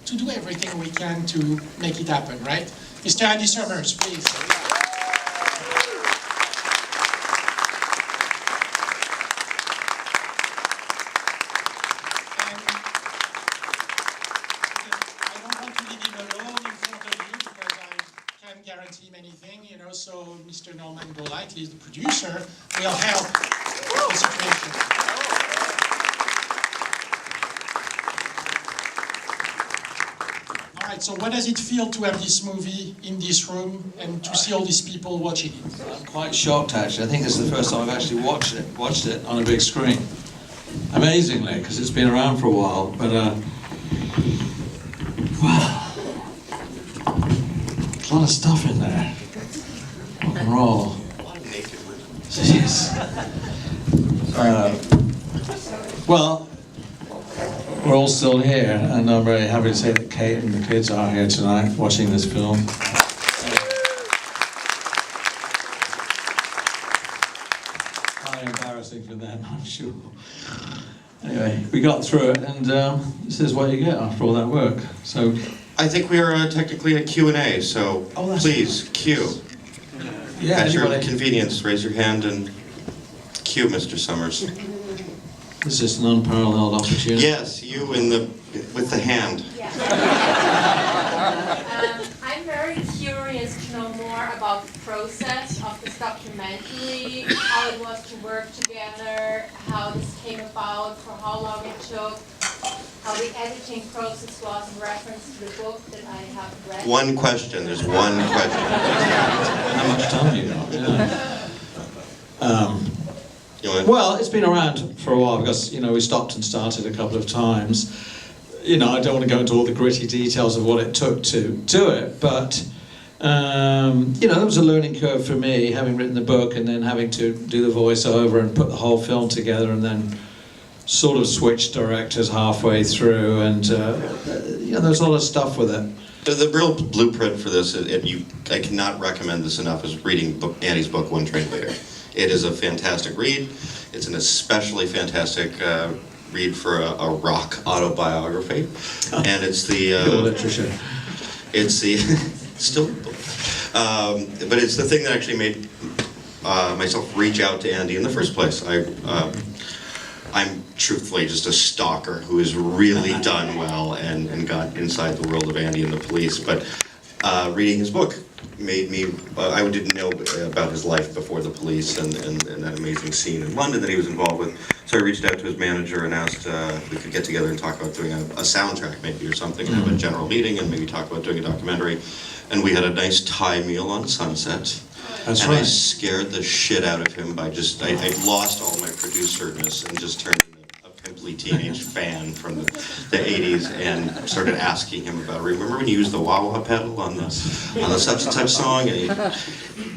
to do everything we can to make it happen, right? Mr. Andy Summers, please. Guarantee him anything, you know, so Mr. Norman Golightly is the producer, will help the situation. All right, so what does it feel to have this movie in this room and to see all these people watching it? I'm quite shocked, actually. I think this is the first time I've actually watched it on a big screen. Amazingly, because it's been around for a while, but wow. A lot of stuff in there. Rock and roll. A lot of naked women. Yes. Well, we're all still here, and I'm very happy to say that Kate and the kids are here tonight watching this film. Highly embarrassing for them, I'm sure. Anyway, we got through it, and this is what you get after all that work. So. I think we are technically a Q&A, so please, Q. Yeah, at your anybody. convenience, raise your hand and Q, Mr. Summers. This is an unparalleled opportunity. Yes, you with the hand. Yeah. I'm very curious to know more about the process of this documentary, how it was to work together, how this came about, for how long it took, how the editing process was in reference to the book that I have read. One question, there's one question. How much time you got? Well, it's been around for a while because, you know, we stopped and started a couple of times. You know, I don't want to go into all the gritty details of what it took to do it, but, you know, there was a learning curve for me, having written the book and then having to do the voiceover and put the whole film together and then sort of switched directors halfway through, and you know, there's a lot of stuff with it. The real blueprint for this, I cannot recommend this enough, is reading Andy's book, One Train Later. It is a fantastic read. It's an especially fantastic read for a rock autobiography, and it's the literature. It's the still, but it's the thing that actually made myself reach out to Andy in the first place. I'm truthfully just a stalker who has really done well and got inside the world of Andy and the police. But reading his book made me, I didn't know about his life before the police and that amazing scene in London that he was involved with. So I reached out to his manager and asked if we could get together and talk about doing a soundtrack maybe or something, and have a general meeting and maybe talk about doing a documentary. And we had a nice Thai meal on Sunset. That's and right. I scared the shit out of him by just, I lost all my producer-ness and just turned into a pimply teenage fan from the 80s and started asking him about, remember when you used the wah-wah pedal on the such and such song? And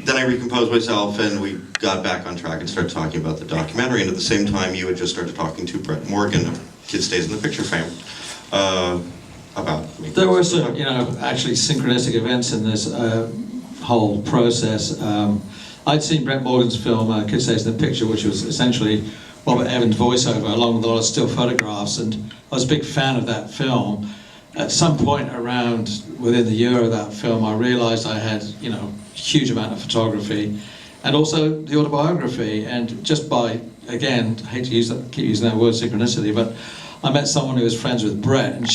then I recomposed myself and we got back on track and started talking about the documentary. And at the same time, you had just started talking to Brett Morgan of Kid Stays in the Picture fame about making There were some, you know, actually synchronistic events in this whole process. I'd seen Brett Morgan's film, Kid Stays in the Picture, which was essentially Robert Evans' voiceover, along with a lot of still photographs, and I was a big fan of that film. At some point around, within the year of that film, I realized I had, you know, a huge amount of photography, and also the autobiography, and just by, again, I hate to keep using that word synchronicity, but I met someone who was friends with Brett, and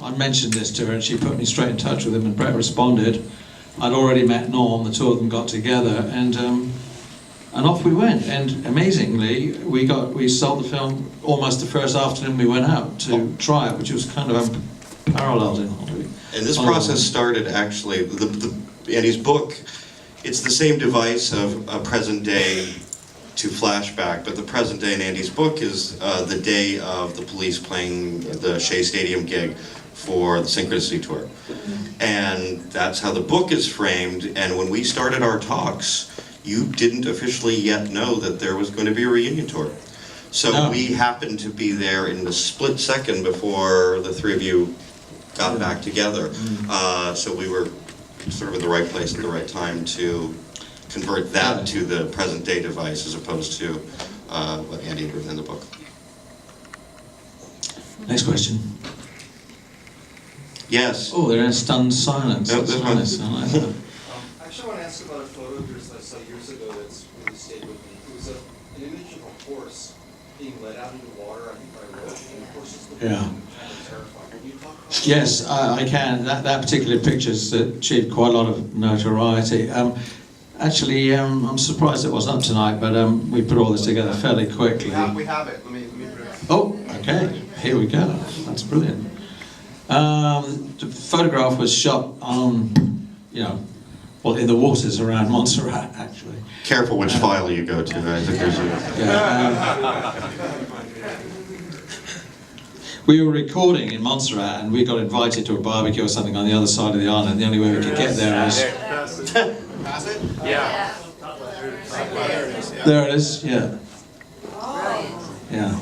I mentioned this to her, and she put me straight in touch with him, and Brett responded. I'd already met Norm, the two of them got together, and off we went. And amazingly, we sold the film almost the first afternoon we went out to try it, which was kind of unparalleled in Hollywood. And this process started actually, Andy's book, it's the same device of a present day to flashback, but the present day in Andy's book is the day of the police playing the Shea Stadium gig for the Synchronicity Tour. And that's how the book is framed, and when we started our talks, you didn't officially yet know that there was going to be a reunion tour. So we happened to be there in the split second before the three of you got back together. So we were sort of in the right place at the right time to convert that to the present day device as opposed to what Andy had written in the book. Next question. Yes. Oh, they're in stunned silence. Yep, That's this one. nice. I like that. I actually want to ask about a photo of yours that I saw years ago that's really stayed with me. It was an image of a horse being led out into water, I think by a rope, and the horse is looking Yeah. kind of terrified. Can you talk about Yes, I can. That particular picture's achieved quite a lot of notoriety. Actually, I'm surprised it wasn't up tonight, but we put all this together fairly quickly. We have it. Let me bring it. Oh, okay. Here we go. That's brilliant. The photograph was shot on, well, in the waters around Montserrat, actually. Careful which file you go to. I think there's a... Yeah, we were recording in Montserrat, and we got invited to a barbecue or something on the other side of the island. The only way we could get there was... Pass it? Yeah. There it is, yeah. Yeah.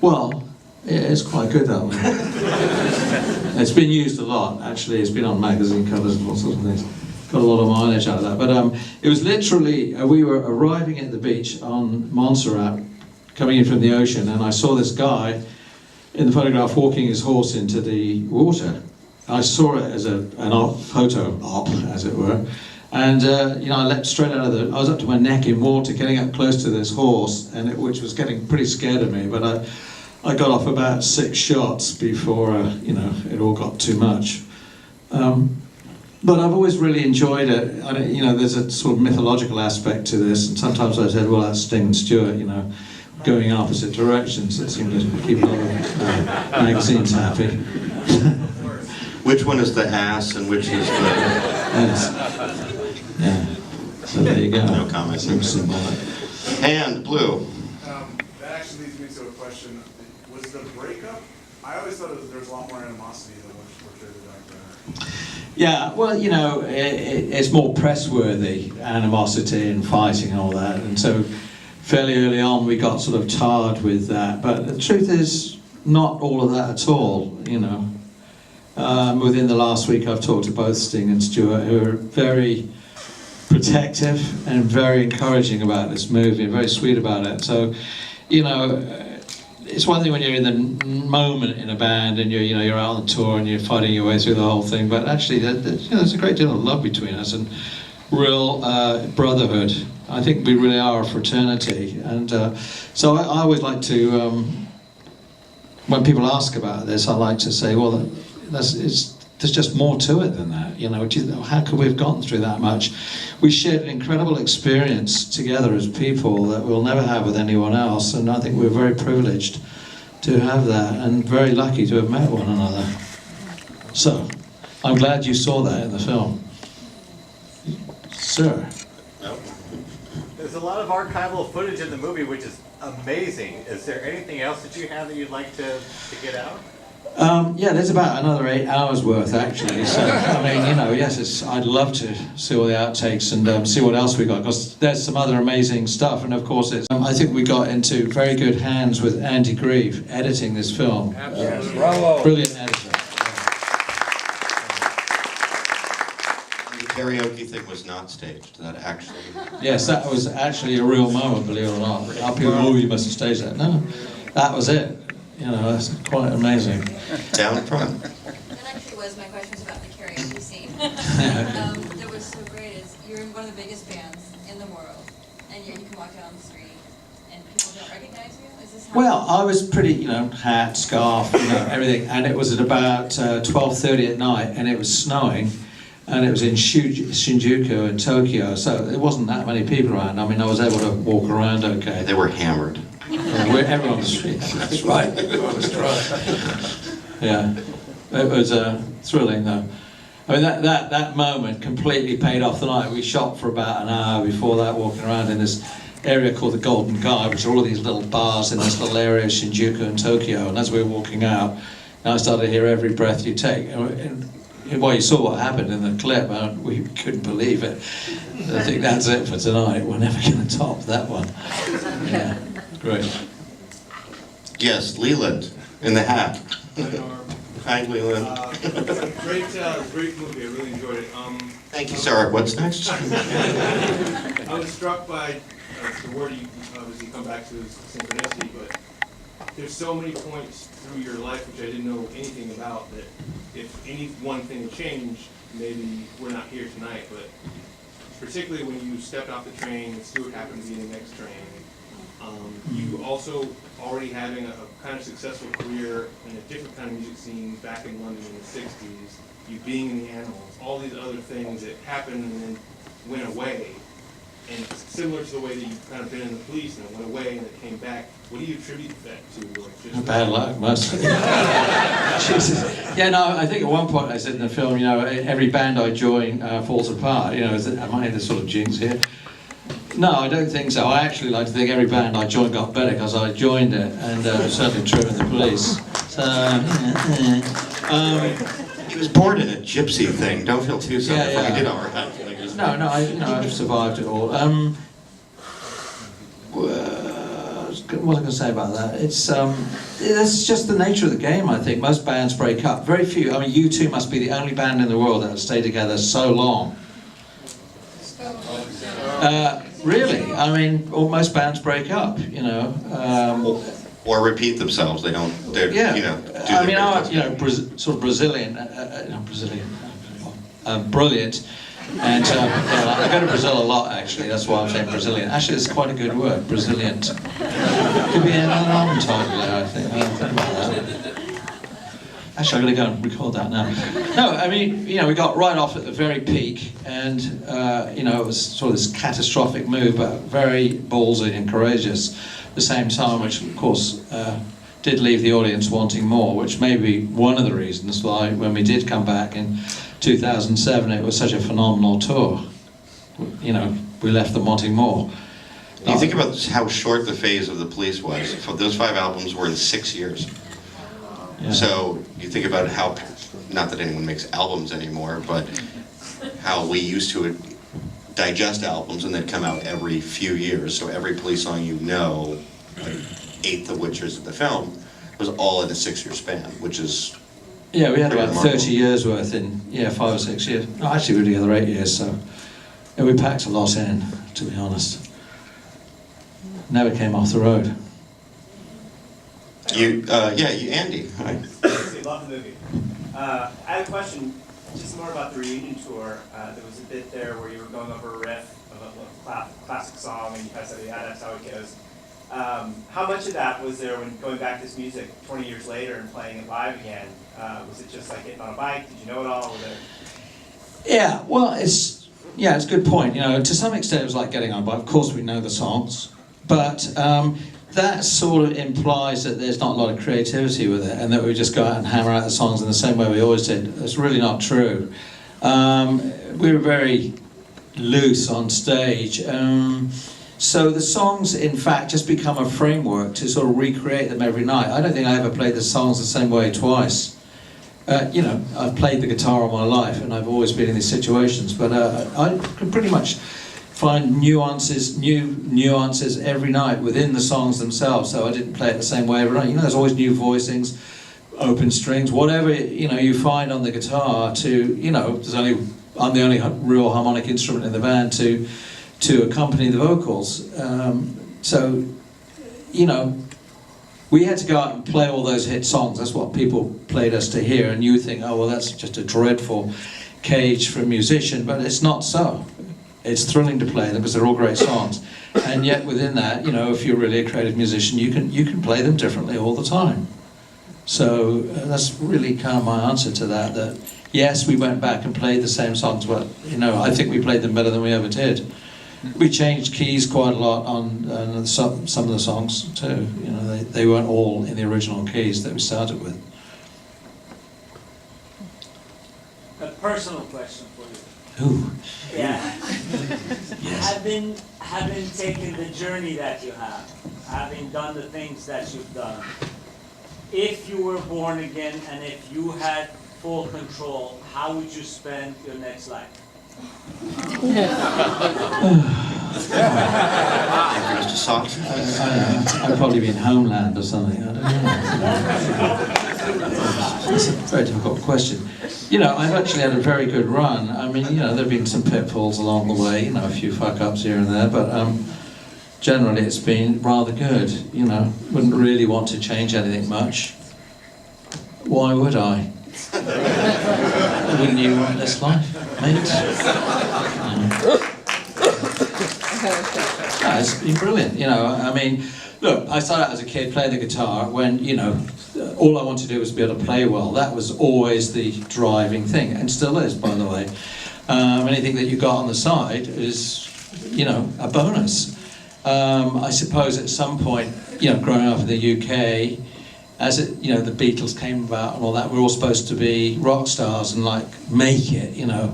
Well, it's quite good, that one. It's been used a lot, actually. It's been on magazine covers and all sorts of things. Got a lot of mileage out of that. But it was literally, we were arriving at the beach on Montserrat, coming in from the ocean, and I saw this guy in the photograph walking his horse into the water. I saw it as an photo op, as it were. And I leapt straight out of I was up to my neck in water, getting up close to this horse, which was getting pretty scared of me. But I got off about 6 shots before it all got too much. But I've always really enjoyed it. There's a sort of mythological aspect to this, and sometimes I said, well, that's Sting and Stewart, going in opposite directions. It seemed to keep a lot of magazines happy. Which one is the ass and which is the... Yes. Yeah. So there you go. No comment. Seems symbolic. And blue. That actually leads me to a question. Was the breakup, I always thought there was a lot more animosity than what's portrayed in the documentary. Yeah, well, it's more press-worthy, animosity and fighting and all that, and so fairly early on we got sort of tarred with that, but the truth is not all of that at all, Within the last week I've talked to both Sting and Stewart, who are very protective and very encouraging about this movie, and very sweet about it. So, it's one thing when you're in the moment in a band and you're out on tour and you're fighting your way through the whole thing, but actually there's a great deal of love between us and real brotherhood. I think we really are a fraternity, and so I always like to, when people ask about this, I like to say, well, there's just more to it than that, how could we have gotten through that much? We shared an incredible experience together as people that we'll never have with anyone else, and I think we're very privileged to have that, and very lucky to have met one another. So, I'm glad you saw that in the film. Sir? There's a lot of archival footage in the movie, which is amazing. Is there anything else that you have that you'd like to get out? Yeah, there's about another 8 hours worth, actually. So, yes, I'd love to see all the outtakes and see what else we got, because there's some other amazing stuff. And of course, I think we got into very good hands with Andy Grieve editing this film. Absolutely. Bravo. Brilliant editor. The karaoke thing was not staged. That actually... Yes, that was actually a real moment, believe it or not. Up here, you must have staged that. No, that was it. That's quite amazing. Down front. That actually was my questions about the karaoke scene. That was so great is you're in one of the biggest bands in the world, and you can walk down the street and people don't recognize you? Is this how Well, I was pretty, hat, scarf, everything, and it was at about 12:30 at night, and it was snowing, and it was in Shinjuku in Tokyo, so there wasn't that many people around. I mean, I was able to walk around okay. They were hammered. Everyone was street. That's right. Everyone was drunk. Yeah, it was thrilling though. I mean, that moment completely paid off the night. We shot for about an hour before that, walking around in this area called the Golden Guy, which are all these little bars in this little area of Shinjuku and Tokyo. And as we were walking out, I started to hear every breath you take. Well, you saw what happened in the clip, and we couldn't believe it. I think that's it for tonight. We're never going to top that one. Yeah, great. Yes, Leland in the hat. Hi, Leland. Great movie. I really enjoyed it. Thank you, sir. What's next? I was struck by the word you obviously come back to is synchronicity, but there's so many points through your life which I didn't know anything about, that if any one thing changed, maybe we're not here tonight. But particularly when you stepped off the train and Stuart happened to be in the next train, you also already having a kind of successful career in a different kind of music scene back in London in the 60s, you being in the Animals, all these other things that happened and then went away. And it's similar to the way that you've kind of been in the police and it went away and it came back. What do you attribute that to? Like, just bad luck, mostly. Jesus. Yeah, no, I think at one point I said in the film, you know, every band I join falls apart. You know, am I the sort of jinx here? No, I don't think so. I actually like to think every band I joined got better because I joined it, and certainly true in the police. So, He was born in a gypsy thing. Don't feel too sorry for him. yeah. He did all right. No, I've survived it all. What was I going to say about that? It's just the nature of the game, I think. Most bands break up. Very few. I mean, U2 must be the only band in the world that has stayed together so long. Really, I mean, most bands break up, you know. Or repeat themselves. They don't. They're, Yeah, you know. I mean, sort of Brazilian, brilliant. And I go to Brazil a lot, actually. That's why I'm saying Brilliant. Actually, it's quite a good word, Brilliant. Could be an album title there, I think. Think about that. Actually, I'm going to go and record that now. No, I mean, you know, we got right off at the very peak, and you know, it was sort of this catastrophic move, but very ballsy and courageous at the same time, which of course did leave the audience wanting more, which may be one of the reasons why when we did come back in 2007 it was such a phenomenal tour. You know, we left them wanting more. You think about how short the phase of the police was. Those 5 albums were in 6 years. Yeah. So you think about how, not that anyone makes albums anymore, but how we used to digest albums and they'd come out every few years. So every police song you know, like 8th of which is in the film, was all in a 6-year span, which is yeah, we had about remarkable. 30 years worth in 5 or 6 years. No, actually we were together 8 years, so yeah, we packed a lot in, to be honest. Never came off the road. Andy. Hi. Love the movie. I had a question, just more about the reunion tour. There was a bit there where you were going over a riff of a classic song, and you guys said, yeah, that's how it goes. How much of that was there when going back to this music 20 years later and playing it live again? Was it just like getting on a bike? Did you know it all? Yeah, well, it's a good point. You know, to some extent it was like getting on a bike. Of course we know the songs, but that sort of implies that there's not a lot of creativity with it and that we just go out and hammer out the songs in the same way we always did. That's really not true. We were very loose on stage. So the songs, in fact, just become a framework to sort of recreate them every night. I don't think I ever played the songs the same way twice. You know, I've played the guitar all my life and I've always been in these situations, but I can pretty much find new nuances every night within the songs themselves, so I didn't play it the same way every night. You know, there's always new voicings, open strings, whatever, you know, you find on the guitar to, you know, I'm the only real harmonic instrument in the band to accompany the vocals. So, you know, we had to go out and play all those hit songs. That's what people played us to hear, and you think, oh, well, that's just a dreadful cage for a musician, but it's not so. It's thrilling to play them because they're all great songs, and yet within that, you know, if you're really a creative musician, you can play them differently all the time. So that's really kind of my answer to that. That yes, we went back and played the same songs, but you know, I think we played them better than we ever did. We changed keys quite a lot on some of the songs too. You know, they weren't all in the original keys that we started with. A personal question for you. Ooh. Yeah. Yes. Having taken the journey that you have, having done the things that you've done, if you were born again and if you had full control, how would you spend your next life? Mr. Socks. I'd probably be in Homeland or something. I don't know. That's a very difficult question. You know, I've actually had a very good run. I mean, you know, there have been some pitfalls along the way, you know, a few fuck-ups here and there, but generally it's been rather good. You know, wouldn't really want to change anything much. Why would I? Wouldn't you want this life, mate? Yeah, it's been brilliant. You know, I mean, look, I started out as a kid playing the guitar when, you know, all I wanted to do was be able to play well. That was always the driving thing, and still is, by the way. Anything that you got on the side is, you know, a bonus. I suppose at some point, you know, growing up in the UK, as it, you know, the Beatles came about and all that, we're all supposed to be rock stars and like make it, you know.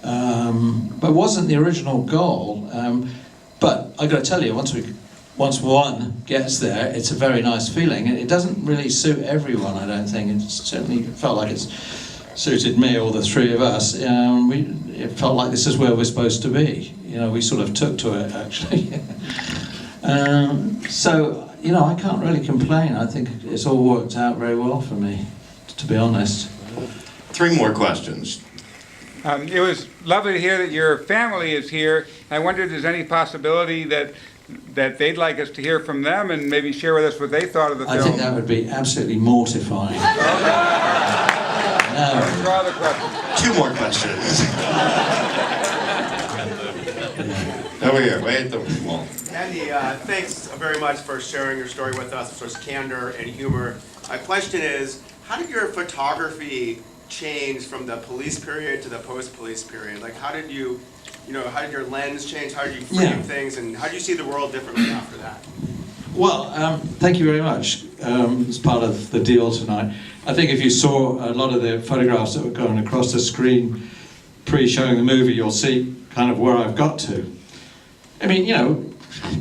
But it wasn't the original goal. But I got to tell you, once one gets there, it's a very nice feeling. It doesn't really suit everyone, I don't think. It certainly felt like it's suited me or the three of us. It felt like this is where we're supposed to be. You know, we sort of took to it, actually. So, you know, I can't really complain. I think it's all worked out very well for me, to be honest. 3 more questions. It was lovely to hear that your family is here. I wonder if there's any possibility that they'd like us to hear from them and maybe share with us what they thought of the film. I think that would be absolutely mortifying. No. Draw the question. 2 more questions. Over here, wait the wall. Andy, thanks very much for sharing your story with us, for such candor and humor. My question is, how did your photography change from the police period to the post-police period? Like, how did you know, how did your lens change? How did you frame things, and how do you see the world differently after that? Well, thank you very much. As part of the deal tonight, I think if you saw a lot of the photographs that were going across the screen pre-showing the movie, you'll see kind of where I've got to. I mean, you know,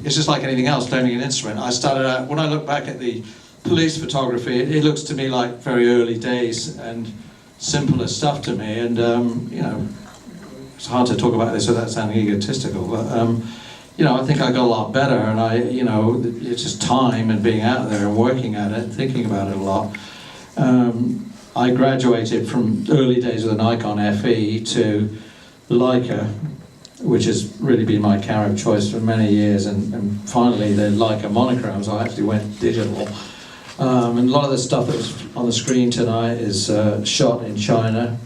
it's just like anything else, learning an instrument. I started out, when I look back at the police photography, it looks to me like very early days and simpler stuff to me, and you know, it's hard to talk about this without sounding egotistical, but you know, I think I got a lot better, and you know, it's just time and being out there and working at it, thinking about it a lot. I graduated from early days with a Nikon FE to Leica, which has really been my camera of choice for many years, and finally the Leica monochrome, so I actually went digital. And a lot of the stuff that's on the screen tonight is shot in China.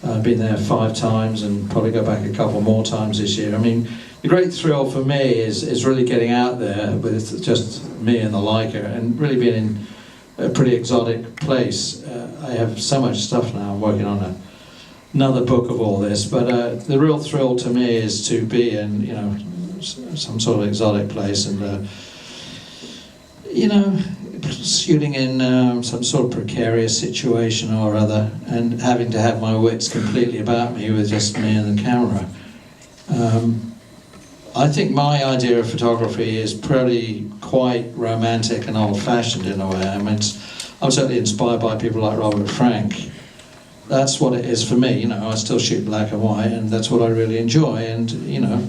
I've been there 5 times and probably go back a couple more times this year. I mean, the great thrill for me is really getting out there with just me and the Leica and really being in a pretty exotic place. I have so much stuff now. I'm working on another book of all this, but the real thrill to me is to be in, you know, some sort of exotic place and, you know, shooting in some sort of precarious situation or other, and having to have my wits completely about me with just me and the camera. I think my idea of photography is pretty quite romantic and old-fashioned in a way. I mean, I'm certainly inspired by people like Robert Frank. That's what it is for me. You know, I still shoot black and white, and that's what I really enjoy. And you know,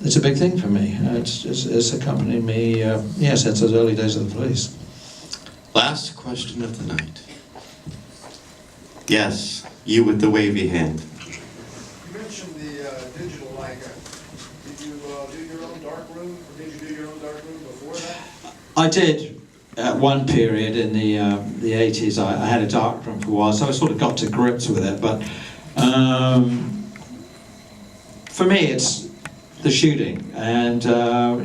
it's a big thing for me. It's accompanied me, yeah, since those early days of the police. Last question of the night. Yes, you with the wavy hand. You mentioned the digital Leica. Did you do your own darkroom, or did you do your own darkroom before that? I did at one period in the 80s. I had a darkroom for a while, so I sort of got to grips with it. But for me, it's the shooting, and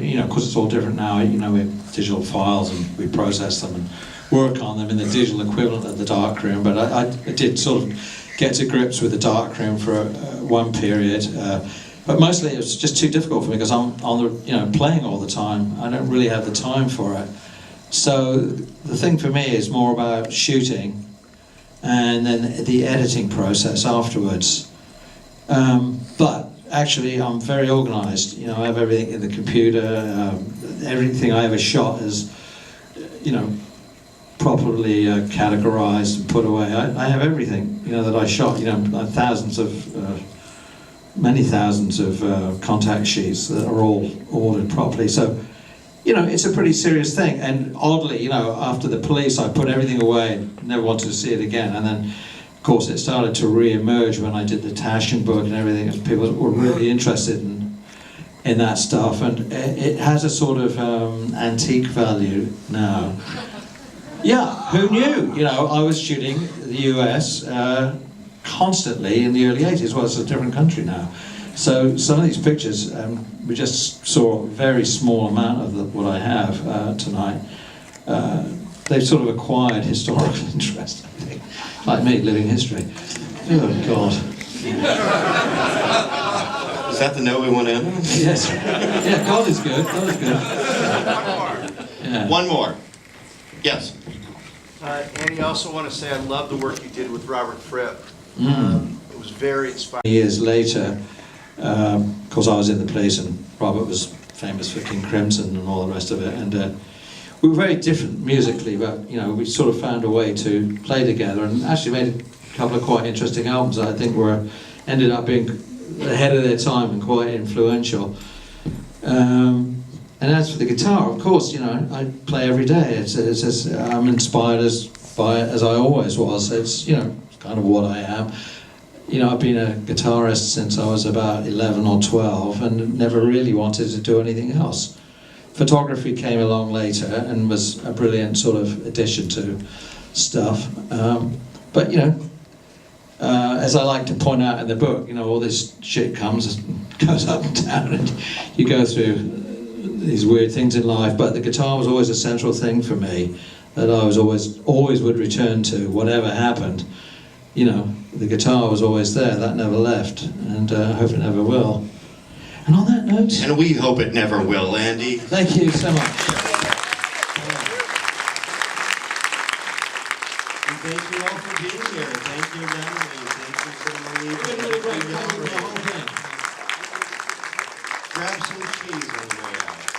you know, because it's all different now. You know, we have digital files and we process them and work on them in the digital equivalent of the darkroom. But I did sort of get to grips with the darkroom for one period. But mostly it was just too difficult for me because I'm on the, you know, playing all the time. I don't really have the time for it. So the thing for me is more about shooting and then the editing process afterwards. But actually I'm very organized. You know, I have everything in the computer. Everything I ever shot is, you know, properly categorized and put away. I have everything, you know, that I shot. You know, thousands of many thousands of contact sheets that are all ordered properly. So, you know, it's a pretty serious thing. And oddly, you know, after the police, I put everything away, never wanted to see it again. And then, of course, it started to re-emerge when I did the Taschen book and everything, and people were really interested. And in that stuff, and it has a sort of antique value now. Yeah, who knew? You know, I was shooting the US constantly in the early 80s. Well, it's a different country now. So some of these pictures, we just saw a very small amount of what I have tonight. They've sort of acquired historical interest, I think. Like me, living history. Oh, God. Is that the note we want to end on? Yes. Yeah, God is good. God is good. Yeah. One more. Yes. Andy, I also want to say I love the work you did with Robert Fripp. It was very inspiring. Years later, of course, I was in the place, and Robert was famous for King Crimson and all the rest of it. And we were very different musically, but you know, we sort of found a way to play together, and actually made a couple of quite interesting albums that I think ended up being ahead of their time and quite influential. And as for the guitar, of course, you know, I play every day. I'm inspired by it as I always was. It's, you know, kind of what I am. You know, I've been a guitarist since I was about 11 or 12 and never really wanted to do anything else. Photography came along later and was a brilliant sort of addition to stuff. But, you know, as I like to point out in the book, you know, all this shit goes up and down, and you go through these weird things in life, but the guitar was always a central thing for me that I was always would return to, whatever happened. You know, the guitar was always there, that never left, and I hope it never will. And on that note... And we hope it never will, Andy. Thank you so much. And thank you all for being here. Thank you, Natalie. Thank you so much. Grab some cheese on the way out.